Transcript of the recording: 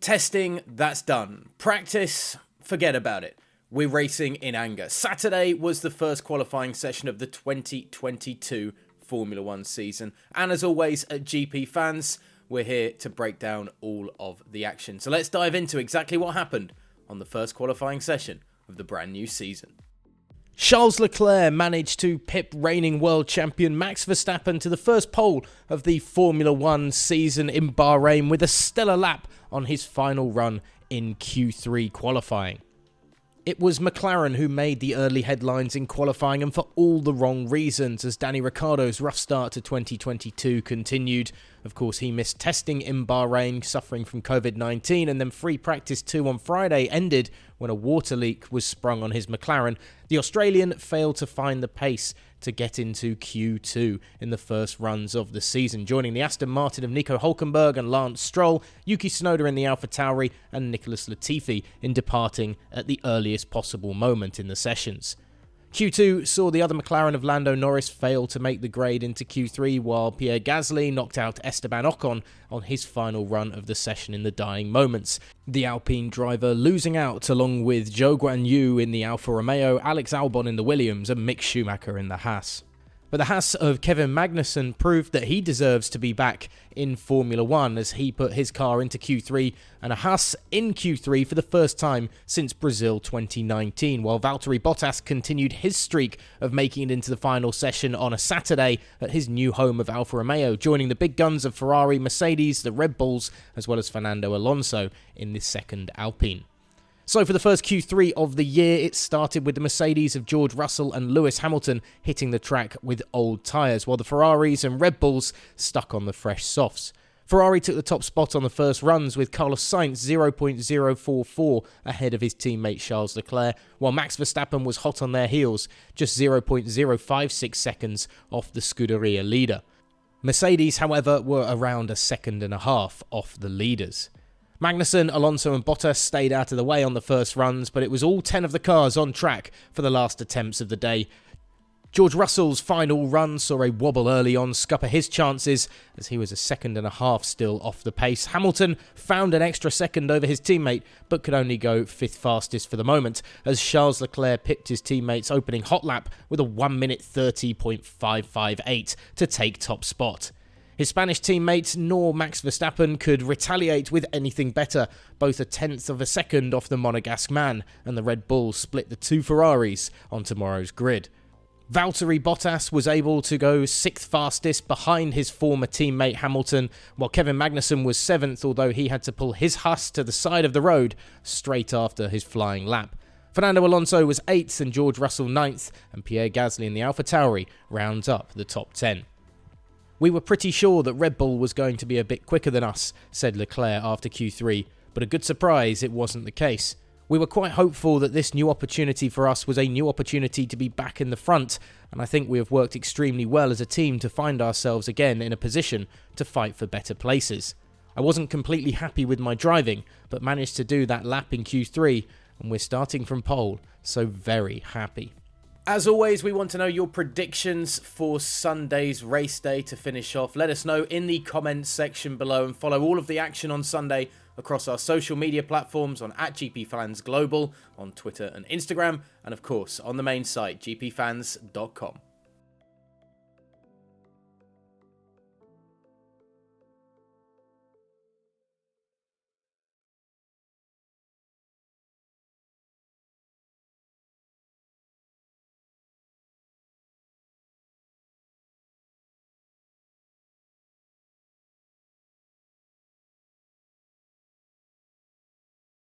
Testing, that's done. Practice, forget about it. We're racing in anger. Saturday was the first qualifying session of the 2022 Formula 1 season. And as always at GPFans, we're here to break down all of the action. So let's dive into exactly what happened on the first qualifying session of the brand new season. Charles Leclerc managed to pip reigning world champion Max Verstappen to the first pole of the Formula 1 season in Bahrain with a stellar lap on his final run in Q3 qualifying. It was McLaren who made the early headlines in qualifying, and for all the wrong reasons, as Danny Ricciardo's rough start to 2022 continued. Of course, he missed testing in Bahrain, suffering from COVID-19, and then free practice 2 on Friday ended when a water leak was sprung on his McLaren. The Australian failed to find the pace to get into Q2 in the first runs of the season, joining the Aston Martin of Nico Hülkenberg and Lance Stroll, Yuki Tsunoda in the AlphaTauri, and Nicholas Latifi in departing at the earliest possible moment in the sessions. Q2 saw the other McLaren of Lando Norris fail to make the grade into Q3, while Pierre Gasly knocked out Esteban Ocon on his final run of the session in the dying moments. The Alpine driver losing out along with Zhou Guanyu in the Alfa Romeo, Alex Albon in the Williams, and Mick Schumacher in the Haas. But the Haas of Kevin Magnussen proved that he deserves to be back in Formula 1 as he put his car into Q3 and a Haas in Q3 for the first time since Brazil 2019, while Valtteri Bottas continued his streak of making it into the final session on a Saturday at his new home of Alfa Romeo, joining the big guns of Ferrari, Mercedes, the Red Bulls, as well as Fernando Alonso in the second Alpine. So for the first Q3 of the year, it started with the Mercedes of George Russell and Lewis Hamilton hitting the track with old tyres, while the Ferraris and Red Bulls stuck on the fresh softs. Ferrari took the top spot on the first runs with Carlos Sainz 0.044 ahead of his teammate Charles Leclerc, while Max Verstappen was hot on their heels, just 0.056 seconds off the Scuderia leader. Mercedes, however, were around a second and a half off the leaders. Magnussen, Alonso and Bottas stayed out of the way on the first runs, but it was all 10 of the cars on track for the last attempts of the day. George Russell's final run saw a wobble early on scupper his chances as he was a second and a half still off the pace. Hamilton found an extra second over his teammate, but could only go fifth fastest for the moment as Charles Leclerc pipped his teammate's opening hot lap with a 1 minute 30.558 to take top spot. His Spanish teammates nor Max Verstappen could retaliate with anything better, both a tenth of a second off the Monegasque man, and the Red Bulls split the two Ferraris on tomorrow's grid. Valtteri Bottas was able to go sixth fastest behind his former teammate Hamilton, while Kevin Magnussen was seventh, although he had to pull his Haas to the side of the road straight after his flying lap. Fernando Alonso was 8th and George Russell 9th, and Pierre Gasly in the AlphaTauri rounds up the top 10. "We were pretty sure that Red Bull was going to be a bit quicker than us," said Leclerc after Q3, but a good surprise it wasn't the case. "We were quite hopeful that this new opportunity for us was a new opportunity to be back in the front, and I think we have worked extremely well as a team to find ourselves again in a position to fight for better places. I wasn't completely happy with my driving, but managed to do that lap in Q3, and we're starting from pole, so very happy." As always, we want to know your predictions for Sunday's race day to finish off. Let us know in the comments section below and follow all of the action on Sunday across our social media platforms on @GPFans Global on Twitter and Instagram, and of course on the main site, gpfans.com.